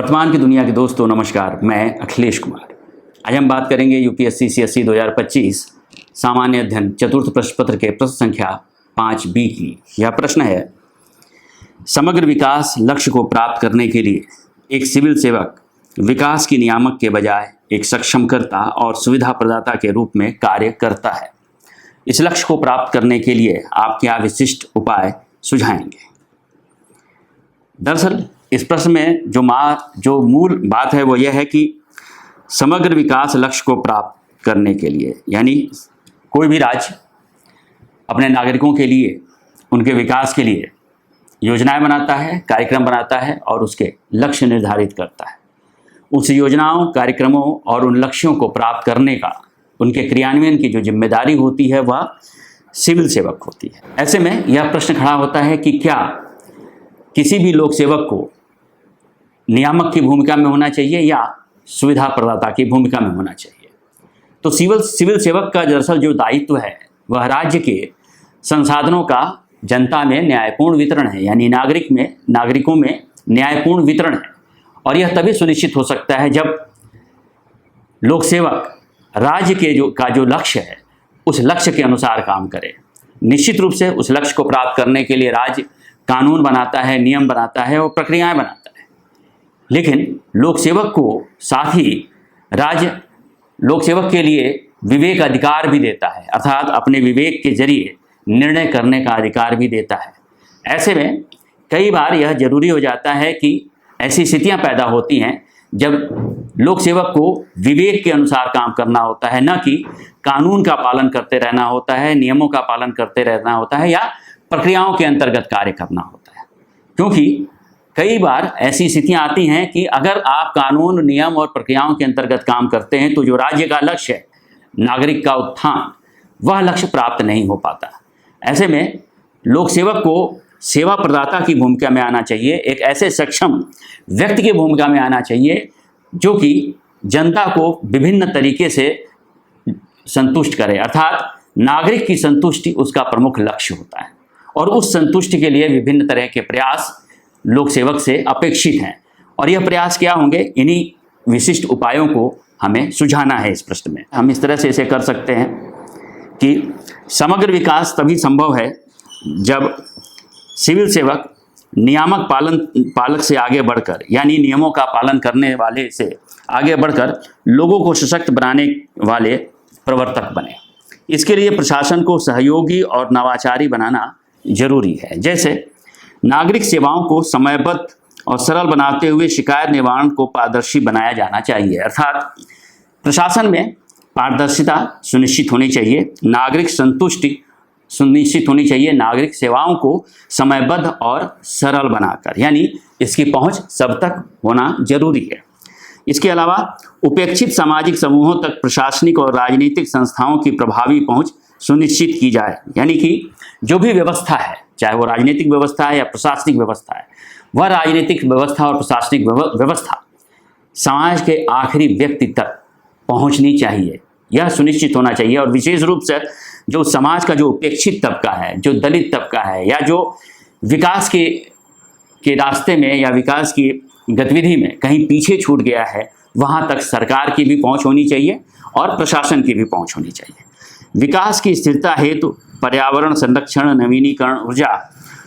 वर्तमान की दुनिया के दोस्तों नमस्कार, मैं अखिलेश कुमार। आज हम बात करेंगे यूपीएससी सीएसई 2025 सामान्य अध्ययन चतुर्थ प्रश्न पत्र के प्रश्न संख्या 5B की। यह प्रश्न है, समग्र विकास लक्ष्य को प्राप्त करने के लिए एक सिविल सेवक विकास की नियामक के बजाय एक सक्षमकर्ता और सुविधा प्रदाता के रूप में कार्य करता है। इस लक्ष्य को प्राप्त करने के लिए आप क्या विशिष्ट उपाय सुझाएंगे? दरअसल इस प्रश्न में जो मूल बात है वो यह है कि समग्र विकास लक्ष्य को प्राप्त करने के लिए, यानी कोई भी राज्य अपने नागरिकों के लिए, उनके विकास के लिए योजनाएं बनाता है, कार्यक्रम बनाता है और उसके लक्ष्य निर्धारित करता है। उस योजनाओं, कार्यक्रमों और उन लक्ष्यों को प्राप्त करने का, उनके क्रियान्वयन की जो जिम्मेदारी होती है वह सिविल सेवक होती है। ऐसे में यह प्रश्न खड़ा होता है कि क्या किसी भी लोक सेवक को नियामक की भूमिका में होना चाहिए या सुविधा प्रदाता की भूमिका में होना चाहिए? तो सिविल सेवक का दरअसल जो दायित्व है वह राज्य के संसाधनों का जनता में न्यायपूर्ण वितरण है, यानी नागरिकों में न्यायपूर्ण वितरण है। और यह तभी सुनिश्चित हो सकता है जब लोक सेवक राज्य के जो लक्ष्य है उस लक्ष्य के अनुसार काम करे। निश्चित रूप से उस लक्ष्य को प्राप्त करने के लिए राज्य कानून बनाता है, नियम बनाता है और प्रक्रियाएं बनाता है, लेकिन लोक सेवक को साथ ही राज्य लोक सेवक के लिए विवेक अधिकार भी देता है, अर्थात अपने विवेक के जरिए निर्णय करने का अधिकार भी देता है। ऐसे में कई बार यह जरूरी हो जाता है कि ऐसी स्थितियां पैदा होती हैं जब लोक सेवक को विवेक के अनुसार काम करना होता है, न कि कानून का पालन करते रहना होता है, नियमों का पालन करते रहना होता है या प्रक्रियाओं के अंतर्गत कार्य करना होता है। क्योंकि कई बार ऐसी स्थितियां आती हैं कि अगर आप कानून, नियम और प्रक्रियाओं के अंतर्गत काम करते हैं तो जो राज्य का लक्ष्य है, नागरिक का उत्थान, वह लक्ष्य प्राप्त नहीं हो पाता। ऐसे में लोक सेवक को सेवा प्रदाता की भूमिका में आना चाहिए, एक ऐसे सक्षम व्यक्ति की भूमिका में आना चाहिए जो कि जनता को विभिन्न तरीके से संतुष्ट करे, अर्थात नागरिक की संतुष्टि उसका प्रमुख लक्ष्य होता है और उस संतुष्टि के लिए विभिन्न तरह के प्रयास लोक सेवक से अपेक्षित हैं। और यह प्रयास क्या होंगे, इन्हीं विशिष्ट उपायों को हमें सुझाना है इस प्रश्न में। हम इस तरह से इसे कर सकते हैं कि समग्र विकास तभी संभव है जब सिविल सेवक नियामक पालक से आगे बढ़कर, यानी नियमों का पालन करने वाले से आगे बढ़कर लोगों को सशक्त बनाने वाले प्रवर्तक बने। इसके लिए प्रशासन को सहयोगी और नवाचारी बनाना जरूरी है। जैसे नागरिक सेवाओं को समयबद्ध और सरल बनाते हुए शिकायत निवारण को पारदर्शी बनाया जाना चाहिए, अर्थात प्रशासन में पारदर्शिता सुनिश्चित होनी चाहिए, नागरिक संतुष्टि सुनिश्चित होनी चाहिए, नागरिक सेवाओं को समयबद्ध और सरल बनाकर, यानी इसकी पहुंच सब तक होना जरूरी है। इसके अलावा उपेक्षित सामाजिक समूहों तक प्रशासनिक और राजनीतिक संस्थाओं की प्रभावी पहुंच सुनिश्चित की जाए, यानी कि जो भी व्यवस्था है, चाहे वो राजनीतिक व्यवस्था है या प्रशासनिक व्यवस्था है, वह राजनीतिक व्यवस्था और प्रशासनिक व्यवस्था समाज के आखिरी व्यक्ति तक पहुंचनी चाहिए, यह सुनिश्चित होना चाहिए। और विशेष रूप से जो समाज का जो उपेक्षित तबका है, जो दलित तबका है या जो विकास के रास्ते में या विकास की गतिविधि में कहीं पीछे छूट गया है, वहां तक सरकार की भी पहुंच होनी चाहिए और प्रशासन की भी पहुंच होनी चाहिए। विकास की स्थिरता हेतु पर्यावरण संरक्षण, नवीनीकरण, ऊर्जा,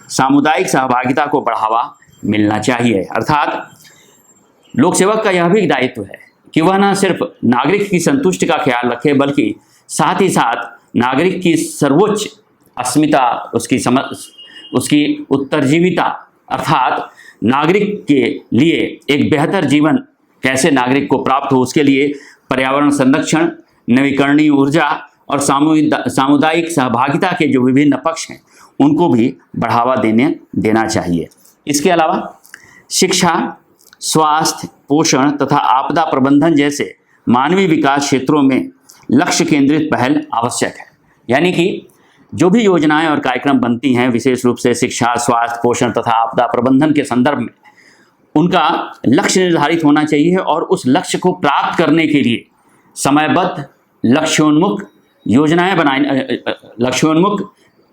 सामुदायिक सहभागिता को बढ़ावा मिलना चाहिए, अर्थात लोक सेवक का यह भी दायित्व है कि वह न सिर्फ नागरिक की संतुष्टि का ख्याल रखे, बल्कि साथ ही साथ नागरिक की सर्वोच्च अस्मिता, उसकी उत्तरजीविता, अर्थात नागरिक के लिए एक बेहतर जीवन कैसे नागरिक को प्राप्त हो, उसके लिए पर्यावरण संरक्षण, नवीकरणीय ऊर्जा और सामुदायिक सहभागिता के जो विभिन्न पक्ष हैं उनको भी बढ़ावा देना चाहिए। इसके अलावा शिक्षा, स्वास्थ्य, पोषण तथा आपदा प्रबंधन जैसे मानवीय विकास क्षेत्रों में लक्ष्य केंद्रित पहल आवश्यक है, यानी कि जो भी योजनाएं और कार्यक्रम बनती हैं, विशेष रूप से शिक्षा, स्वास्थ्य, पोषण तथा आपदा प्रबंधन के संदर्भ में उनका लक्ष्य निर्धारित होना चाहिए और उस लक्ष्य को प्राप्त करने के लिए समयबद्ध, लक्ष्योन्मुख लक्ष्योन्मुख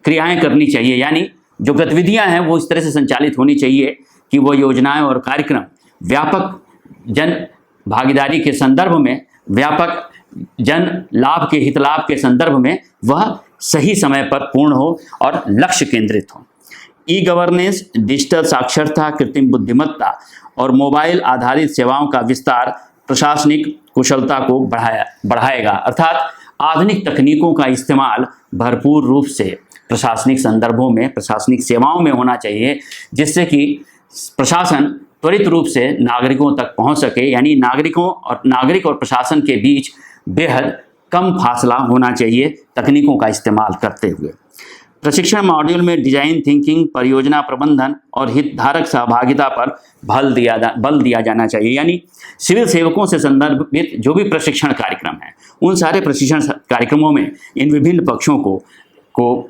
क्रियाएं करनी चाहिए, यानी जो गतिविधियां हैं वो इस तरह से संचालित होनी चाहिए कि वो योजनाएं और कार्यक्रम व्यापक जन भागीदारी के संदर्भ में, व्यापक जन लाभ के हित लाभ के संदर्भ में वह सही समय पर पूर्ण हो और लक्ष्य केंद्रित हो। ई गवर्नेंस, डिजिटल साक्षरता, कृत्रिम बुद्धिमत्ता और मोबाइल आधारित सेवाओं का विस्तार प्रशासनिक कुशलता को बढ़ाएगा, अर्थात आधुनिक तकनीकों का इस्तेमाल भरपूर रूप से प्रशासनिक संदर्भों में, प्रशासनिक सेवाओं में होना चाहिए, जिससे कि प्रशासन त्वरित रूप से नागरिकों तक पहुंच सके। यानी नागरिक और प्रशासन के बीच बेहद कम फासला होना चाहिए तकनीकों का इस्तेमाल करते हुए। प्रशिक्षण मॉड्यूल में डिजाइन थिंकिंग, परियोजना प्रबंधन और हितधारक सहभागिता पर बल दिया जाना चाहिए। यानी सिविल सेवकों से संदर्भित जो भी प्रशिक्षण कार्यक्रम है, उन सारे प्रशिक्षण कार्यक्रमों में इन विभिन्न पक्षों को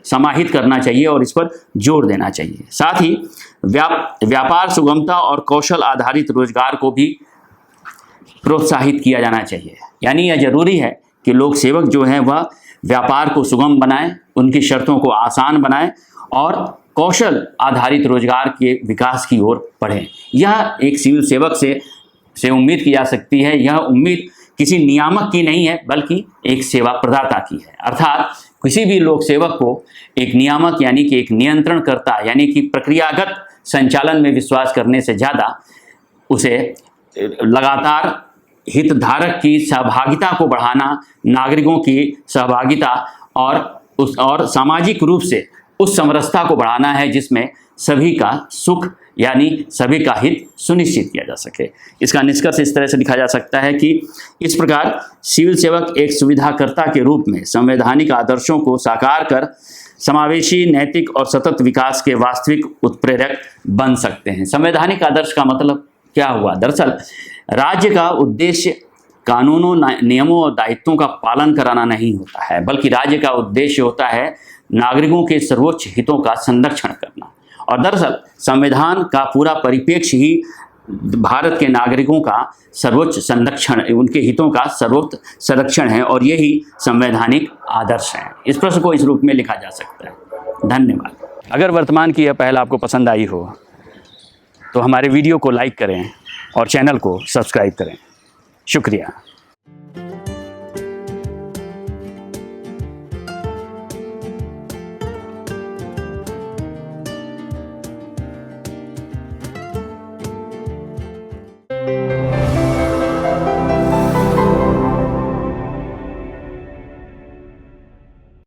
समाहित करना चाहिए और इस पर जोर देना चाहिए। साथ ही व्यापार सुगमता और कौशल आधारित रोजगार को भी प्रोत्साहित किया जाना चाहिए। यानी यह जरूरी है कि लोक सेवक जो हैं वह व्यापार को सुगम बनाएं, उनकी शर्तों को आसान बनाएं और कौशल आधारित रोजगार के विकास की ओर बढ़ें। यह एक सिविल सेवक से उम्मीद की जा सकती है। यह उम्मीद किसी नियामक की नहीं है, बल्कि एक सेवा प्रदाता की है। अर्थात किसी भी लोक सेवक को एक नियामक यानी कि एक नियंत्रणकर्ता यानी कि प्रक्रियागत संचालन में विश्वास करने से ज़्यादा उसे लगातार हितधारक की सहभागिता को बढ़ाना, नागरिकों की सहभागिता और सामाजिक रूप से उस समरसता को बढ़ाना है जिसमें सभी का सुख यानी सभी का हित सुनिश्चित किया जा सके। इसका निष्कर्ष इस तरह से लिखा जा सकता है कि इस प्रकार सिविल सेवक एक सुविधाकर्ता के रूप में संवैधानिक आदर्शों को साकार कर समावेशी, नैतिक और सतत विकास के वास्तविक उत्प्रेरक बन सकते हैं। संवैधानिक आदर्श का मतलब क्या हुआ? दरअसल राज्य का उद्देश्य कानूनों, नियमों और दायित्वों का पालन कराना नहीं होता है, बल्कि राज्य का उद्देश्य होता है नागरिकों के सर्वोच्च हितों का संरक्षण करना। और दरअसल संविधान का पूरा परिप्रेक्ष्य ही भारत के नागरिकों का सर्वोच्च संरक्षण, उनके हितों का सर्वोच्च संरक्षण है और यही संवैधानिक आदर्श है। इस प्रश्न को इस रूप में लिखा जा सकता है। धन्यवाद। अगर वर्तमान की यह पहल आपको पसंद आई हो तो हमारे वीडियो को लाइक करें और चैनल को सब्सक्राइब करें। शुक्रिया।